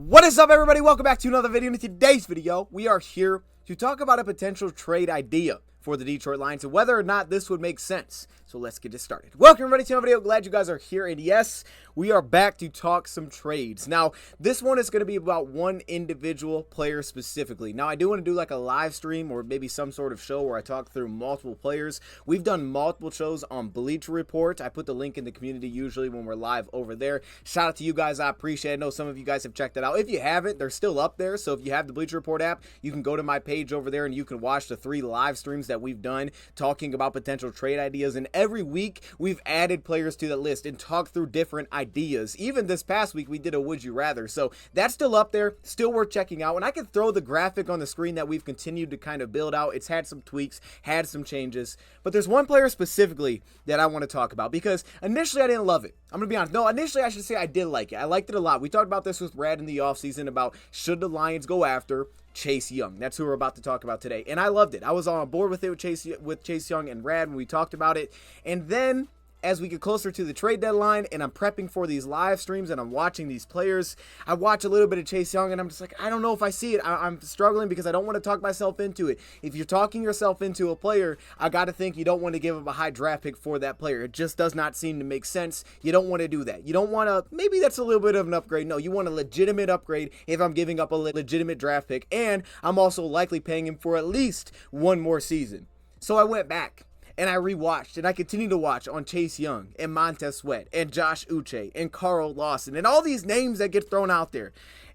What is up, everybody? Welcome back to another video. In today's video, we are here to talk about a potential trade idea for the Detroit Lions and whether or not this would make sense. So let's get this started. Welcome, everybody, to another video. Glad you guys are here. And yes, we are back to talk some trades. Now, this one is going to be about one individual player specifically. Now, I do want to do like a live stream or maybe some sort of show where I talk through multiple players. We've done multiple shows on Bleacher Report. I put the link in the community usually when we're live over there. Shout out to you guys. I appreciate it. I know some of you guys have checked it out. If you haven't, they're still up there. So if you have the Bleacher Report app, you can go to my page over there and you can watch the 3 live streams that we've done talking about potential trade ideas. And every week we've added players to the list and talked through different ideas. Even this past week we did a would you rather. So that's still up there, still worth checking out. And I can throw the graphic on the screen that we've continued to kind of build out. It's had some tweaks, had some changes, but there's one player specifically that I want to talk about because initially I didn't love it. I'm gonna be honest. No, initially I should say I did like it. I liked it a lot. We talked about this with Brad in the offseason about should the Lions go after Chase Young. That's who we're about to talk about today. And I loved it. I was on board with it with Chase Young and Rad when we talked about it. And then as we get closer to the trade deadline and I'm prepping for these live streams and I'm watching these players, I watch a little bit of Chase Young and I'm just like, I don't know if I see it. I'm struggling because I don't want to talk myself into it. If you're talking yourself into a player, I got to think you don't want to give up a high draft pick for that player. It just does not seem to make sense. You don't want to do that. You don't want to, maybe that's a little bit of an upgrade. No, you want a legitimate upgrade if I'm giving up a legitimate draft pick. And I'm also likely paying him for at least one more season. So I went back and I rewatched, and I continue to watch on Chase Young and Montez Sweat and Josh Uche and Carl Lawson and all these names that get thrown out there.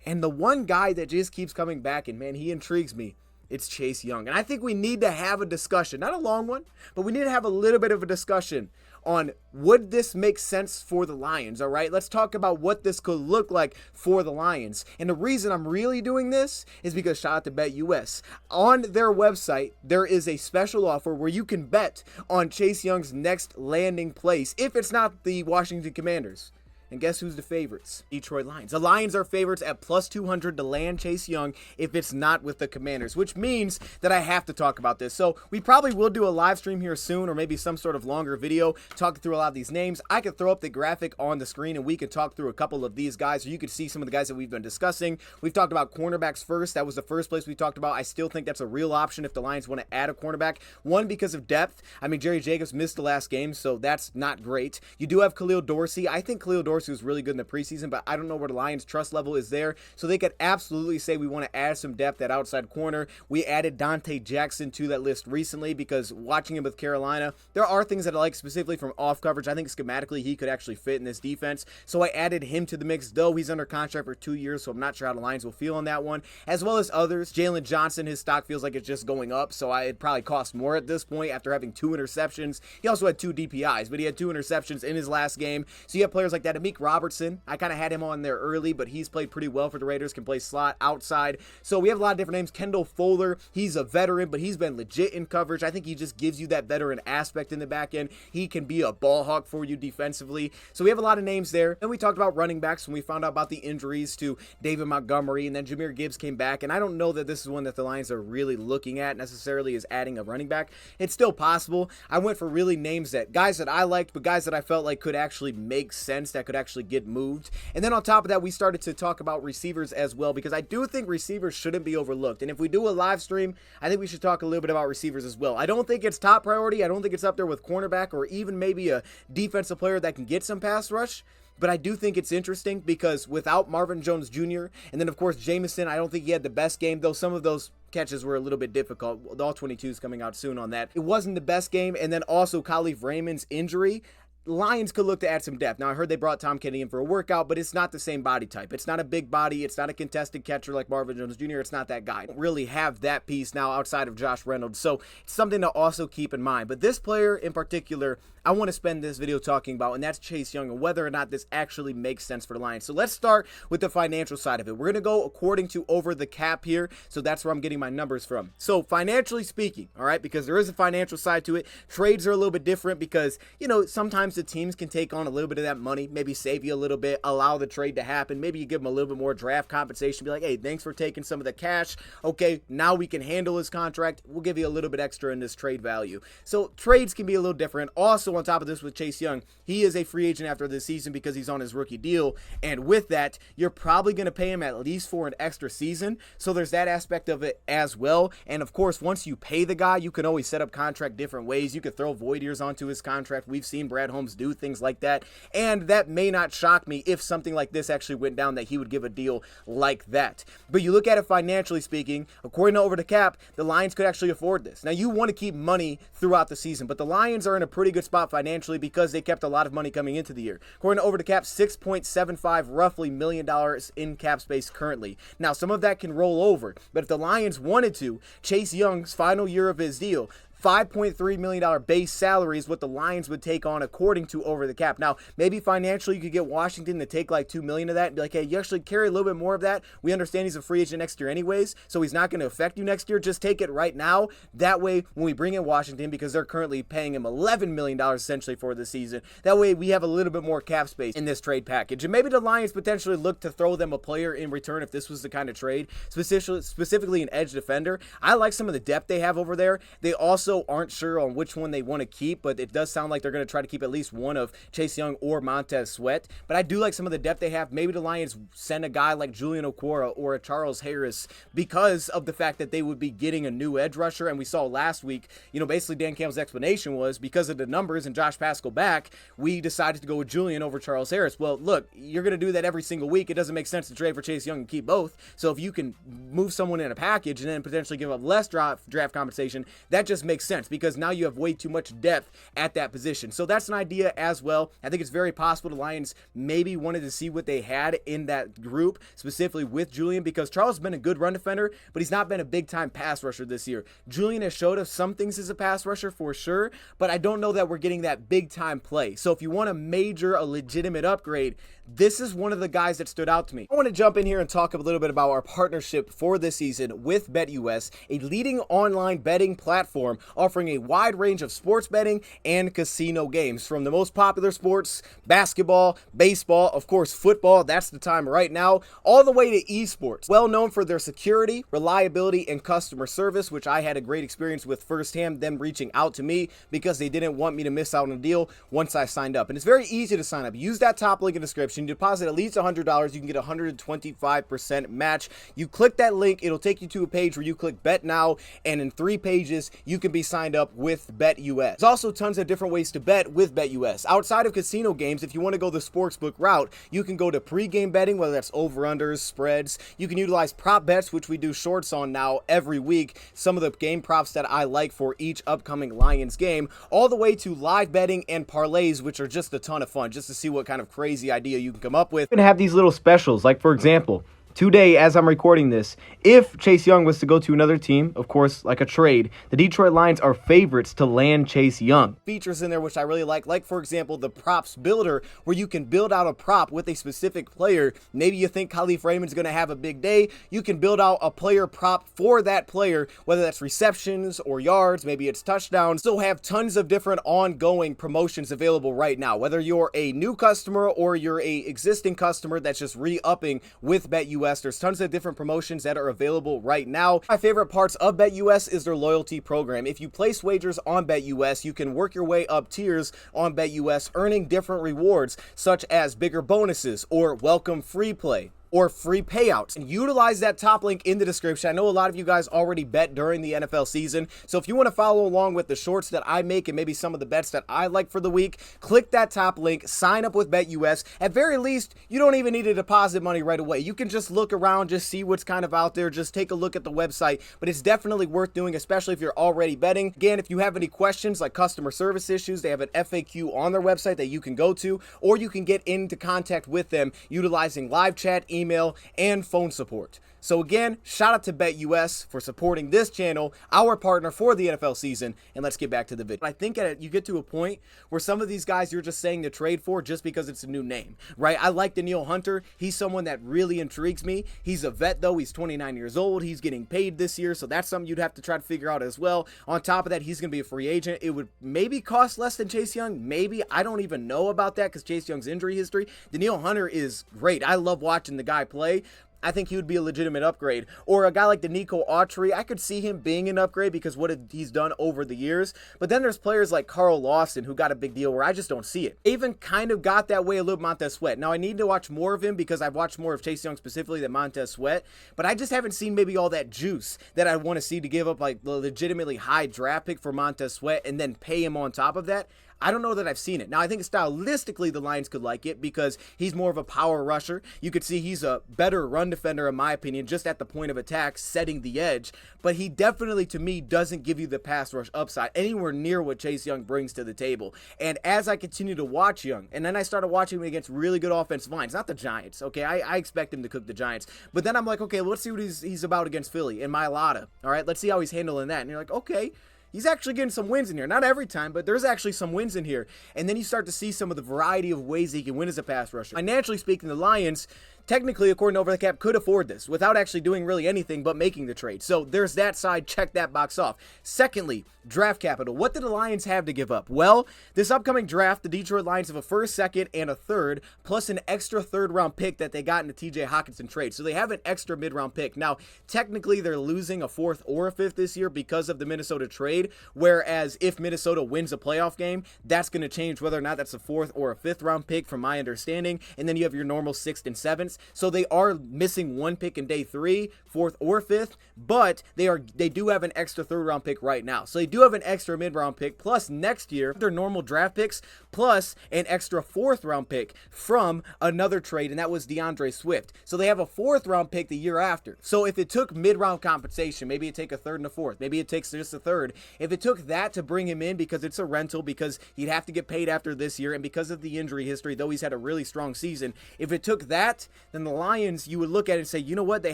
And the one guy that just keeps coming back, and man, he intrigues me, it's Chase Young. And I think we need to have a discussion, not a long one, but we need to have a little bit of a discussion on would this make sense for the Lions, all right? Let's talk about what this could look like for the Lions. And the reason I'm really doing this is because shout out to BetUS. On their website, there is a special offer where you can bet on Chase Young's next landing place if it's not the Washington Commanders. And guess who's the favorites? Detroit Lions. The Lions are favorites at plus 200 to land Chase Young if it's not with the Commanders, which means that I have to talk about this. So we probably will do a live stream here soon or maybe some sort of longer video talking through a lot of these names. I could throw up the graphic on the screen and we could talk through a couple of these guys so you could see some of the guys that we've been discussing. We've talked about cornerbacks first. That was the first place we talked about. I still think that's a real option if the Lions want to add a cornerback. One, because of depth. I mean, Jerry Jacobs missed the last game, so that's not great. You do have Khalil Dorsey. I think Khalil Dorsey was really good in the preseason, but I don't know where the Lions' trust level is there. So they could absolutely say we want to add some depth at outside corner. We added Dante Jackson to that list recently because watching him with Carolina, there are things that I like specifically from off coverage. I think schematically he could actually fit in this defense. So I added him to the mix, though he's under contract for 2 years, so I'm not sure how the Lions will feel on that one. As well as others. Jalen Johnson, his stock feels like it's just going up, so it probably cost more at this point after having 2 interceptions. He also had 2 DPIs, but he had 2 interceptions in his last game. So you have players like that. Amik Robertson, I kind of had him on there early, but he's played pretty well for the Raiders, can play slot, outside. So we have a lot of different names. Kendall Fuller, he's a veteran, but he's been legit in coverage. I think he just gives you that veteran aspect in the back end. He can be a ball hawk for you defensively. So we have a lot of names there. And we talked about running backs when we found out about the injuries to David Montgomery, and then Jahmyr Gibbs came back. And I don't know that this is one that the Lions are really looking at necessarily as adding a running back. It's still possible. I went for really names that guys that I liked, but guys that I felt like could actually make sense, that could actually get moved. And then on top of that, we started to talk about receivers as well, because I do think receivers shouldn't be overlooked. And if we do a live stream, I think we should talk a little bit about receivers as well. I don't think it's top priority. I don't think it's up there with cornerback or even maybe a defensive player that can get some pass rush. But I do think it's interesting because without Marvin Jones Jr. and then, of course, Jameson, I don't think he had the best game, though some of those catches were a little bit difficult. All 22s coming out soon on that. It wasn't the best game. And then also Khalif Raymond's injury. Lions could look to add some depth. Now, I heard they brought Tom Kennedy in for a workout, but it's not the same body type. It's not a big body. It's not a contested catcher like Marvin Jones Jr. It's not that guy. Don't really have that piece now outside of Josh Reynolds. So it's something to also keep in mind. But this player in particular, I want to spend this video talking about, and that's Chase Young and whether or not this actually makes sense for the Lions. So let's start with the financial side of it. We're going to go according to over the cap here. So that's where I'm getting my numbers from. So financially speaking, all right, because there is a financial side to it. Trades are a little bit different because, you know, sometimes sometimes the teams can take on a little bit of that money, maybe save you a little bit, allow the trade to happen. Maybe you give them a little bit more draft compensation, be like, hey, thanks for taking some of the cash. Okay, now we can handle his contract. We'll give you a little bit extra in this trade value. So trades can be a little different. Also, on top of this with Chase Young, he is a free agent after this season because he's on his rookie deal. And with that, you're probably going to pay him at least for an extra season. So there's that aspect of it as well. And of course, once you pay the guy, you can always set up contract different ways. You could throw void years onto his contract. We've seen Brad Holmes do things like that. And that may not shock me if something like this actually went down, that he would give a deal like that. But you look at it financially speaking, according to Over the Cap, the Lions could actually afford this. Now, you want to keep money throughout the season, but the Lions are in a pretty good spot financially because they kept a lot of money coming into the year. According to Over the Cap, $6.75 roughly million in cap space currently. Now, some of that can roll over, but if the Lions wanted to, Chase Young's final year of his deal, $5.3 million base salary is what the Lions would take on according to Over the Cap. Now, maybe financially you could get Washington to take like $2 million of that and be like, hey, you actually carry a little bit more of that. We understand he's a free agent next year anyways, so he's not going to affect you next year. Just take it right now. That way, when we bring in Washington, because they're currently paying him $11 million essentially for the season, that way we have a little bit more cap space in this trade package. And maybe the Lions potentially look to throw them a player in return if this was the kind of trade, specifically an edge defender. I like some of the depth they have over there. They also aren't sure on which one they want to keep, but it does sound like they're going to try to keep at least one of Chase Young or Montez Sweat. But I do like some of the depth they have. Maybe the Lions send a guy like Julian Okwara or a Charles Harris because of the fact that they would be getting a new edge rusher. And we saw last week, basically Dan Campbell's explanation was because of the numbers and Josh Paschal back, we decided to go with Julian over Charles Harris. Well, look, you're going to do that every single week. It doesn't make sense to trade for Chase Young and keep both. So if you can move someone in a package and then potentially give up less draft compensation, that just makes sense, because now you have way too much depth at that position. So that's an idea as well. I think it's very possible the Lions maybe wanted to see what they had in that group, specifically with Julian, because Charles has been a good run defender, but he's not been a big-time pass rusher this year. Julian has showed us some things as a pass rusher for sure, but I don't know that we're getting that big-time play. So if you want a legitimate upgrade, this is one of the guys that stood out to me. I want to jump in here and talk a little bit about our partnership for this season with BetUS, a leading online betting platform offering a wide range of sports betting and casino games, from the most popular sports, basketball, baseball, of course football, that's the time right now, all the way to esports. Well known for their security, reliability, and customer service, which I had a great experience with firsthand, them reaching out to me because they didn't want me to miss out on a deal once I signed up. And it's very easy to sign up. Use that top link in the description. You deposit at least $100, you can get a 125% match. You click that link, it'll take you to a page where you click Bet Now, and in 3 pages, you can be signed up with BetUS. There's also tons of different ways to bet with BetUS. Outside of casino games, if you want to go the sportsbook route, you can go to pre-game betting, whether that's over-unders, spreads. You can utilize prop bets, which we do shorts on now every week. Some of the game props that I like for each upcoming Lions game, all the way to live betting and parlays, which are just a ton of fun, just to see what kind of crazy idea you can come up with. You can have these little specials, like for example, today, as I'm recording this, if Chase Young was to go to another team, of course, like a trade, the Detroit Lions are favorites to land Chase Young. Features in there which I really like for example, the props builder, where you can build out a prop with a specific player. Maybe you think Khalif Raymond's going to have a big day. You can build out a player prop for that player, whether that's receptions or yards, maybe it's touchdowns. So have tons of different ongoing promotions available right now, whether you're a new customer or you're a existing customer that's just re-upping with BetUS. There's tons of different promotions that are available right now. My favorite parts of BetUS is their loyalty program. If you place wagers on BetUS, you can work your way up tiers on BetUS, earning different rewards such as bigger bonuses or welcome free play or free payouts. And utilize that top link in the description. I know a lot of you guys already bet during the NFL season, so if you want to follow along with the shorts that I make and maybe some of the bets that I like for the week, click that top link, sign up with BetUS. At very least, you don't even need to deposit money right away. You can just look around, just see what's kind of out there, just take a look at the website, but it's definitely worth doing, especially if you're already betting. Again, if you have any questions like customer service issues, they have an FAQ on their website that you can go to, or you can get into contact with them utilizing live chat, email, and phone support. So again, shout out to BetUS for supporting this channel, our partner for the NFL season, and let's get back to the video. I think you get to a point where some of these guys you're just saying to trade for just because it's a new name, right? I like Danielle Hunter. He's someone that really intrigues me. He's a vet though. He's 29 years old. He's getting paid this year, so that's something you'd have to try to figure out as well. On top of that, he's going to be a free agent. It would maybe cost less than Chase Young. Maybe. I don't even know about that because Chase Young's injury history. Danielle Hunter is great. I love watching the guy play. I think he would be a legitimate upgrade. Or a guy like Danico Autry, I could see him being an upgrade because what he's done over the years. But then there's players like Carl Lawson who got a big deal where I just don't see it. Even kind of got that way a little Montez Sweat. Now I need to watch more of him because I've watched more of Chase Young specifically than Montez Sweat. But I just haven't seen maybe all that juice that I want to see to give up like the legitimately high draft pick for Montez Sweat and then pay him on top of that. I don't know that I've seen it. Now, I think stylistically the Lions could like it because he's more of a power rusher. You could see he's a better run defender, in my opinion, just at the point of attack, setting the edge. But he definitely, to me, doesn't give you the pass rush upside anywhere near what Chase Young brings to the table. And as I continue to watch Young, and then I started watching him against really good offensive lines, not the Giants, okay? I expect him to cook the Giants. But then I'm like, okay, let's see what he's about against Philly and Mailata. All right, let's see how he's handling that. And you're like, okay. He's actually getting some wins in here. Not every time, but there's actually some wins in here. And then you start to see some of the variety of ways he can win as a pass rusher. Financially speaking, the Lions, technically, according to Over the Cap, could afford this without actually doing really anything but making the trade. So there's that side. Check that box off. Secondly, draft capital. What did the Lions have to give up? Well, this upcoming draft, the Detroit Lions have a first, second, and a third, plus an extra third-round pick that they got in the TJ Hockenson trade. So they have an extra mid-round pick. Now, technically, they're losing a fourth or a fifth this year because of the Minnesota trade, whereas if Minnesota wins a playoff game, that's going to change whether or not that's a fourth or a fifth-round pick from my understanding, and then you have your normal sixth and seventh. So they are missing one pick in day 3, fourth or fifth, but they do have an extra third-round pick right now. So they do have an extra mid-round pick, plus next year, their normal draft picks, plus an extra fourth-round pick from another trade, and that was DeAndre Swift. So they have a fourth-round pick the year after. So if it took mid-round compensation, maybe it take a third and a fourth, maybe it takes just a third. If it took that to bring him in because it's a rental, because he'd have to get paid after this year, and because of the injury history, though he's had a really strong season, if it took that, then the Lions, you would look at it and say, you know what, they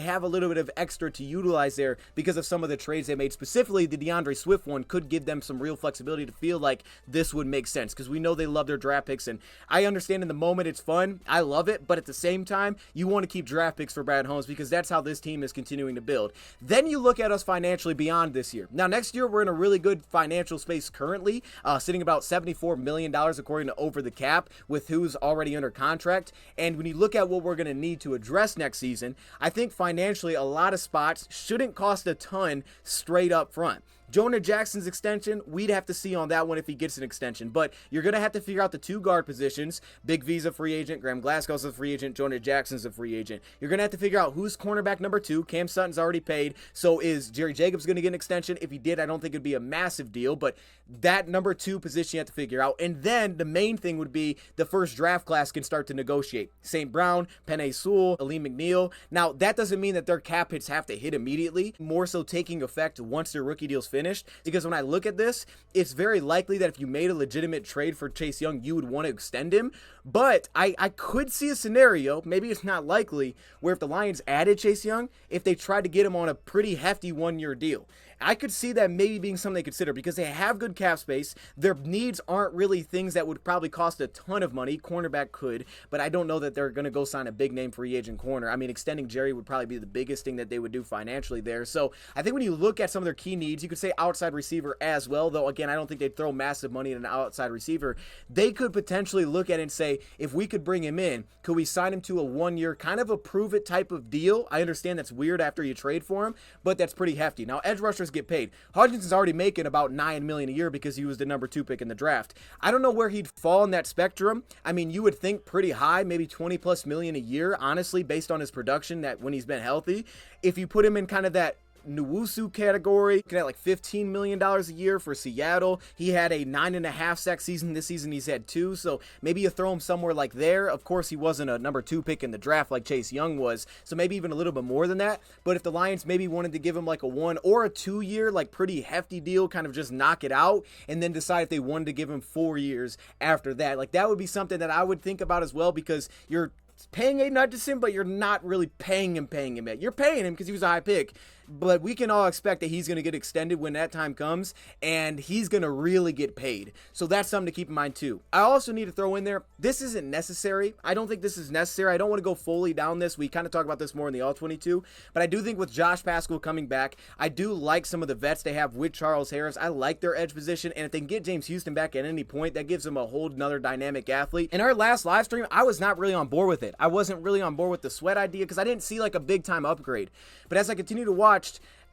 have a little bit of extra to utilize there because of some of the trades they made. Specifically, the DeAndre Swift one could give them some real flexibility to feel like this would make sense because we know they love their draft picks, and I understand in the moment it's fun. I love it, but at the same time, you want to keep draft picks for Brad Holmes because that's how this team is continuing to build. Then you look at us financially beyond this year. Now, next year, we're in a really good financial space currently, sitting about $74 million according to Over the Cap with who's already under contract. And when you look at what we're going to need to address next season, I think financially a lot of spots shouldn't cost a ton straight up front. Jonah Jackson's extension, we'd have to see on that one if he gets an extension. But you're going to have to figure out the two guard positions. Big V's a free agent. Graham Glasgow's a free agent. Jonah Jackson's a free agent. You're going to have to figure out who's cornerback number 2. Cam Sutton's already paid. So is Jerry Jacobs going to get an extension? If he did, I don't think it'd be a massive deal. But that number 2 position you have to figure out. And then the main thing would be the first draft class can start to negotiate. St. Brown, Penei Sewell, Aleem McNeil. Now, that doesn't mean that their cap hits have to hit immediately. More so taking effect once their rookie deals finished, because when I look at this, it's very likely that if you made a legitimate trade for Chase Young, you would want to extend him. But I could see a scenario, maybe it's not likely, where if the Lions added Chase Young, if they tried to get him on a pretty hefty one-year deal. I could see that maybe being something they consider because they have good cap space. Their needs aren't really things that would probably cost a ton of money. Cornerback could, but I don't know that they're going to go sign a big name free agent corner. I mean, extending Jerry would probably be the biggest thing that they would do financially there. So I think when you look at some of their key needs, you could say outside receiver as well, though again, I don't think they'd throw massive money at an outside receiver. They could potentially look at it and say, if we could bring him in, could we sign him to a one-year kind of a prove-it type of deal? I understand that's weird after you trade for him, but that's pretty hefty. Now, edge rushers get paid. Hodginson's already making about $9 million a year because he was the number 2 pick in the draft. I don't know where he'd fall in that spectrum. I mean, you would think pretty high, maybe 20 plus million a year, honestly, based on his production that when he's been healthy. If you put him in kind of that Nwosu category, looking at like $15 million a year for Seattle. He had a 9.5 sack season. This season he's had 2, so maybe you throw him somewhere like there. Of course, he wasn't a number 2 pick in the draft like Chase Young was, so maybe even a little bit more than that. But if the Lions maybe wanted to give him like a 1 or a 2 year, like pretty hefty deal, kind of just knock it out, and then decide if they wanted to give him 4 years after that, like that would be something that I would think about as well, because you're paying Aiden Hutchinson, but you're not really paying him yet. You're paying him because he was a high pick, but we can all expect that he's going to get extended when that time comes, and he's going to really get paid. So that's something to keep in mind too. I also need to throw in there, this isn't necessary. I don't think this is necessary. I don't want to go fully down this. We kind of talk about this more in the All-22, but I do think with Josh Paschal coming back, I do like some of the vets they have with Charles Harris. I like their edge position, and if they can get James Houston back at any point, that gives them a whole nother dynamic athlete. In our last live stream, I was not really on board with it. I wasn't really on board with the Sweat idea because I didn't see like a big time upgrade. But as I continue to watch,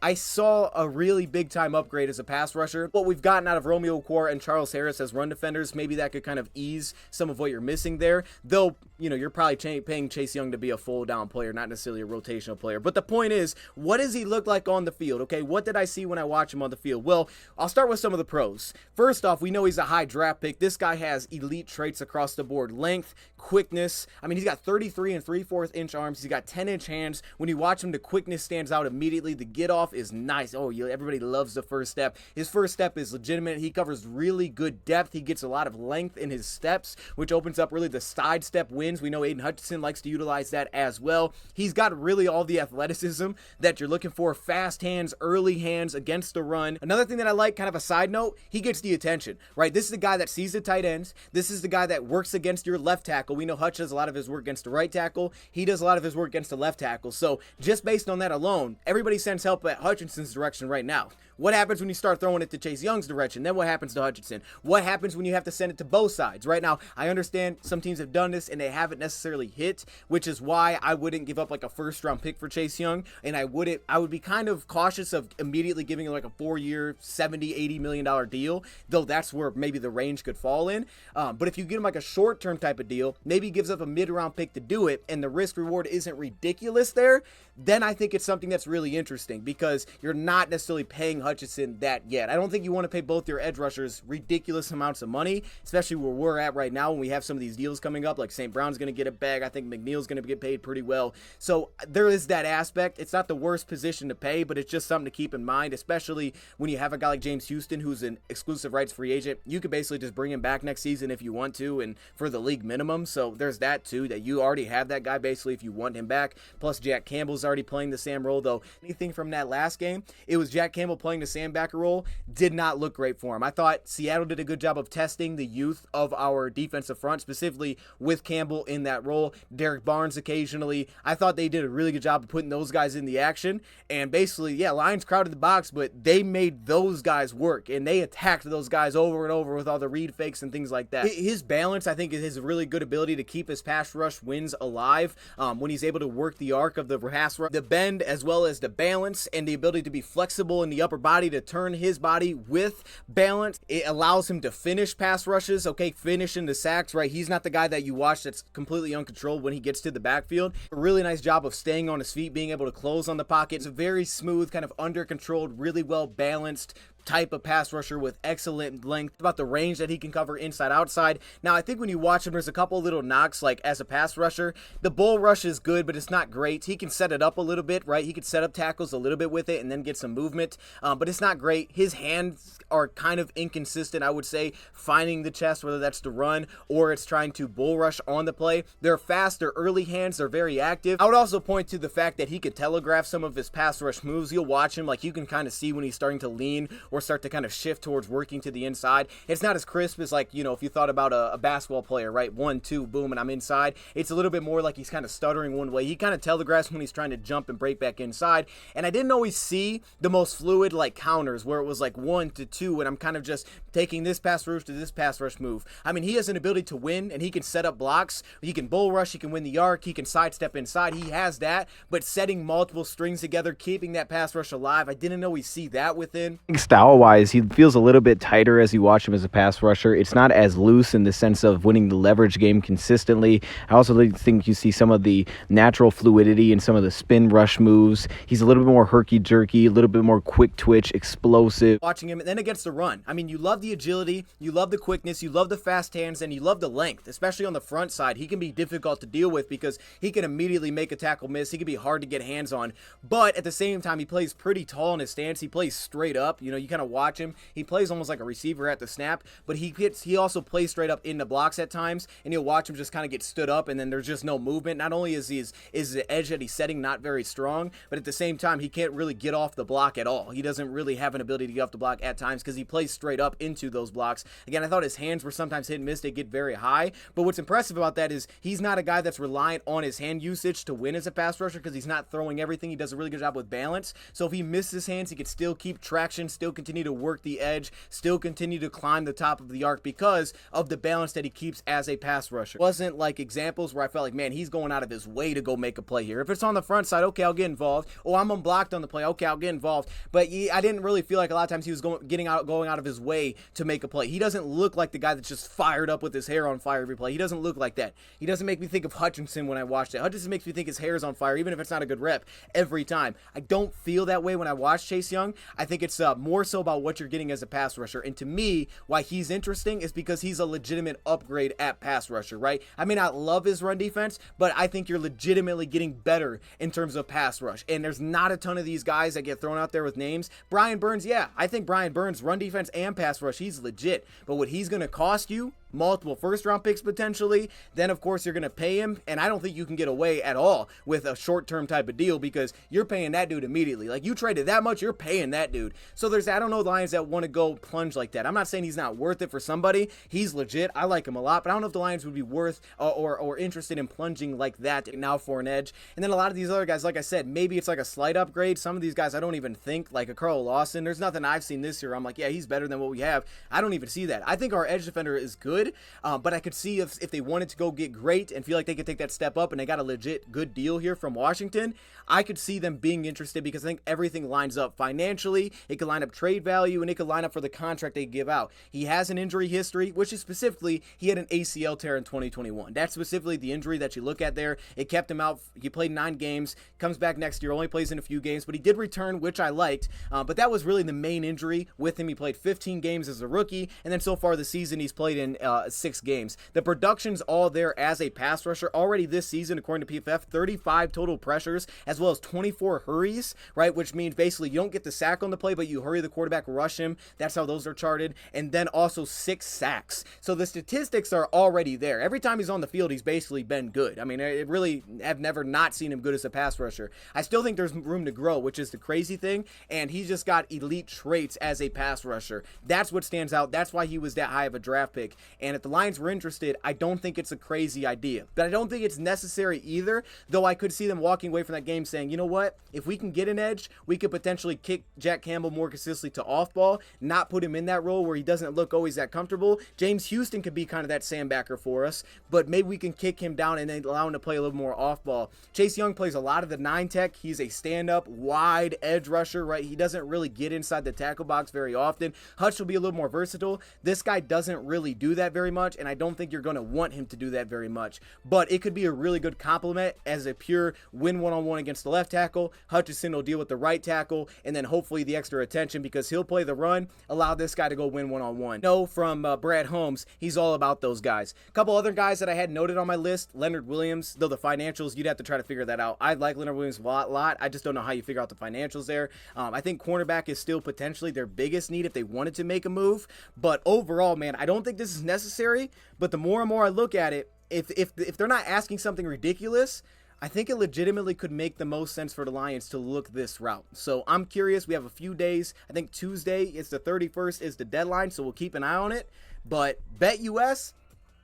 I saw a really big time upgrade as a pass rusher. What we've gotten out of Romeo Okwara and Charles Harris as run defenders, maybe that could kind of ease some of what you're missing there. Though, you know, you're probably paying Chase Young to be a full down player, not necessarily a rotational player. But the point is, what does he look like on the field? Okay, what did I see when I watch him on the field? Well, I'll start with some of the pros. First off, we know he's a high draft pick. This guy has elite traits across the board. Length, quickness. I mean, he's got 33 and 3/4 inch arms. He's got 10-inch hands. When you watch him, the quickness stands out immediately. The get off is nice. Oh, everybody loves the first step. His first step is legitimate. He covers really good depth. He gets a lot of length in his steps, which opens up really the side step wins. We know Aiden Hutchinson likes to utilize that as well. He's got really all the athleticism that you're looking for. Fast hands, early hands against the run. Another thing that I like, kind of a side note, he gets the attention, right? This is the guy that sees the tight ends. This is the guy that works against your left tackle. We know Hutch does a lot of his work against the right tackle. He does a lot of his work against the left tackle. So just based on that alone, everybody sends help at Hutchinson's direction right now. What happens when you start throwing it to Chase Young's direction? Then what happens to Hutchinson? What happens when you have to send it to both sides? Right now, I understand some teams have done this and they haven't necessarily hit, which is why I wouldn't give up like a first-round pick for Chase Young, and I would be kind of cautious of immediately giving him like a 4-year, $70-80 million deal, though that's where maybe the range could fall in. But if you get him like a short-term type of deal, maybe he gives up a mid-round pick to do it, and the risk-reward isn't ridiculous there, then I think it's something that's really interesting because you're not necessarily paying Hutchinson that yet. I don't think you want to pay both your edge rushers ridiculous amounts of money, especially where we're at right now when we have some of these deals coming up, like St. Brown's going to get a bag. I think McNeil's going to get paid pretty well. So there is that aspect. It's not the worst position to pay, but it's just something to keep in mind, especially when you have a guy like James Houston who's an exclusive rights free agent. You could basically just bring him back next season if you want to and for the league minimum. So there's that too, that you already have that guy basically if you want him back. Plus Jack Campbell's already playing the Sam role, though anything from that last game, it was Jack Campbell playing the Sam backer role, did not look great for him. I thought Seattle did a good job of testing the youth of our defensive front, specifically with Campbell in that role. Derek Barnes occasionally. I thought they did a really good job of putting those guys in the action, and basically, yeah, Lions crowded the box, but they made those guys work, and they attacked those guys over and over with all the read fakes and things like that. His balance, I think, is his really good ability to keep his pass rush wins alive when he's able to work the arc of the pass rush, the bend as well as the balance, and the ability to be flexible in the upper body to turn his body with balance. It allows him to finish pass rushes, okay, finish into sacks, right? He's not the guy that you watch that's completely uncontrolled when he gets to the backfield. A really nice job of staying on his feet, being able to close on the pocket. It's a very smooth, kind of under-controlled, really well balanced type of pass rusher with excellent length, about the range that he can cover inside outside. Now I think when you watch him, there's a couple little knocks, like as a pass rusher, the bull rush is good, but it's not great. He can set it up a little bit, right? He could set up tackles a little bit with it and then get some movement, but it's not great. His hands are kind of inconsistent, I would say, finding the chest, whether that's to run or it's trying to bull rush on the play. They're fast, they're early hands, they're very active. I would also point to the fact that he could telegraph some of his pass rush moves. You'll watch him, like you can kind of see when he's starting to lean or start to kind of shift towards working to the inside. It's not as crisp as, like, you know, if you thought about a basketball player, right? 1, 2, boom, and I'm inside. It's a little bit more like he's kind of stuttering one way. He kind of telegraphs when he's trying to jump and break back inside. And I didn't always see the most fluid, like, counters where it was like 1 to 2 and I'm kind of just taking this pass rush to this pass rush move. I mean, he has an ability to win and he can set up blocks. He can bull rush, he can win the arc, he can sidestep inside. He has that, but setting multiple strings together, keeping that pass rush alive, I didn't always see that within. Style-wise, he feels a little bit tighter as you watch him as a pass rusher. It's not as loose in the sense of winning the leverage game consistently. I also think you see some of the natural fluidity in some of the spin rush moves. He's a little bit more herky-jerky, a little bit more quick twitch, explosive. Watching him, and then against the run. I mean, you love the agility, you love the quickness, you love the fast hands, and you love the length, especially on the front side. He can be difficult to deal with because he can immediately make a tackle miss. He can be hard to get hands on, but at the same time, he plays pretty tall in his stance. He plays straight up. You know, you kind of watch him, he plays almost like a receiver at the snap, but he also plays straight up into blocks at times, and you'll watch him just kind of get stood up, and then there's just no movement. Not only is the edge that he's setting not very strong, but at the same time, he can't really get off the block at all. He doesn't really have an ability to get off the block at times because he plays straight up into those blocks. Again, I thought his hands were sometimes hit and miss. They get very high, but what's impressive about that is he's not a guy that's reliant on his hand usage to win as a pass rusher because he's not throwing everything. He does a really good job with balance. So if he misses his hands, he can still keep traction, still continue to work the edge, still continue to climb the top of the arc because of the balance that he keeps as a pass rusher. It wasn't like examples where I felt like, man, he's going out of his way to go make a play here. If it's on the front side, okay, I'll get involved. Oh, I'm unblocked on the play. Okay, I'll get involved. But I didn't really feel like a lot of times he was going out of his way to make a play. He doesn't look like the guy that's just fired up with his hair on fire every play. He doesn't look like that. He doesn't make me think of Hutchinson when I watched it. Hutchinson makes me think his hair is on fire, even if it's not a good rep, every time. I don't feel that way when I watch Chase Young. I think it's more so about what you're getting as a pass rusher. And to me, why he's interesting is because he's a legitimate upgrade at pass rusher, right? I may not love his run defense, but I think you're legitimately getting better in terms of pass rush. And there's not a ton of these guys that get thrown out there with names. Brian Burns, yeah, I think Brian Burns, run defense and pass rush, he's legit. But what he's going to cost you, multiple first-round picks potentially, then of course you're going to pay him, and I don't think you can get away at all with a short-term type of deal because you're paying that dude immediately. Like, you traded that much, you're paying that dude. So I don't know Lions that want to go plunge like that. I'm not saying he's not worth it for somebody. He's legit. I like him a lot, but I don't know if the Lions would be worth or interested in plunging like that now for an edge. And then a lot of these other guys, like I said, maybe it's like a slight upgrade. Some of these guys I don't even think, like a Carl Lawson. There's nothing I've seen this year I'm like, yeah, he's better than what we have. I don't even see that. I think our edge defender is good. But I could see if they wanted to go get great and feel like they could take that step up and they got a legit good deal here from Washington, I could see them being interested because I think everything lines up financially. It could line up trade value and it could line up for the contract they give out. He has an injury history, which is specifically he had an ACL tear in 2021. That's specifically the injury that you look at there. It kept him out. He played 9 games, comes back next year, only plays in a few games, but he did return, which I liked. But that was really the main injury with him. He played 15 games as a rookie, and then so far this season he's played in 6 games. The production's all there as a pass rusher. Already this season, according to PFF, 35 total pressures, as well as 24 hurries, right? Which means basically you don't get the sack on the play, but you hurry the quarterback, rush him. That's how those are charted. And then also 6 sacks. So the statistics are already there. Every time he's on the field, he's basically been good. I mean, I really have never not seen him good as a pass rusher. I still think there's room to grow, which is the crazy thing. And he's just got elite traits as a pass rusher. That's what stands out. That's why he was that high of a draft pick. And if the Lions were interested, I don't think it's a crazy idea. But I don't think it's necessary either, though I could see them walking away from that game saying, you know what, if we can get an edge, we could potentially kick Jack Campbell more consistently to off ball, not put him in that role where he doesn't look always that comfortable. James Houston could be kind of that sandbacker for us, but maybe we can kick him down and then allow him to play a little more off ball. Chase Young plays a lot of the 9 tech. He's a stand-up, wide edge rusher, right? He doesn't really get inside the tackle box very often. Hutch will be a little more versatile. This guy doesn't really do that very much, and I don't think you're going to want him to do that very much. But it could be a really good complement as a pure win one-on-one against the left tackle. Hutchinson will deal with the right tackle, and then hopefully the extra attention because he'll play the run, allow this guy to go win one-on-one. No, from Brad Holmes, he's all about those guys. A couple other guys that I had noted on my list, Leonard Williams, though the financials, you'd have to try to figure that out. I like Leonard Williams a lot. I just don't know how you figure out the financials there. I think cornerback is still potentially their biggest need if they wanted to make a move, but overall, man, I don't think this is necessary, but the more and more I look at it, if they're not asking something ridiculous, I think it legitimately could make the most sense for the Lions to look this route. So I'm curious. We have a few days. I think Tuesday is the 31st is the deadline, so we'll keep an eye on it. But BetUS,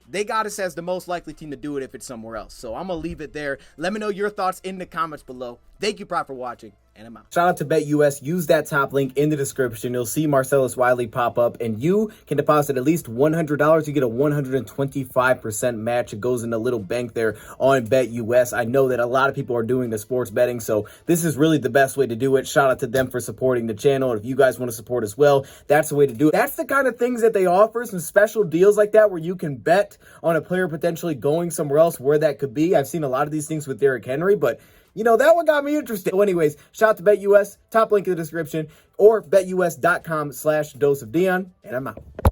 they got us as the most likely team to do it if it's somewhere else. So I'm going to leave it there. Let me know your thoughts in the comments below. Thank you, Prop, for watching. And I'm out. Shout out to BetUS. Use that top link in the description. You'll see Marcellus Wiley pop up, and you can deposit at least $100. You get a 125% match. It goes in a little bank there on BetUS. I know that a lot of people are doing the sports betting, so this is really the best way to do it. Shout out to them for supporting the channel. And if you guys want to support as well, that's the way to do it. That's the kind of things that they offer, some special deals like that where you can bet on a player potentially going somewhere else where that could be. I've seen a lot of these things with Derrick Henry, but you know, that one got me interested. So anyways, shout out to BetUS, top link in the description, or betus.com/doseofdion, and I'm out.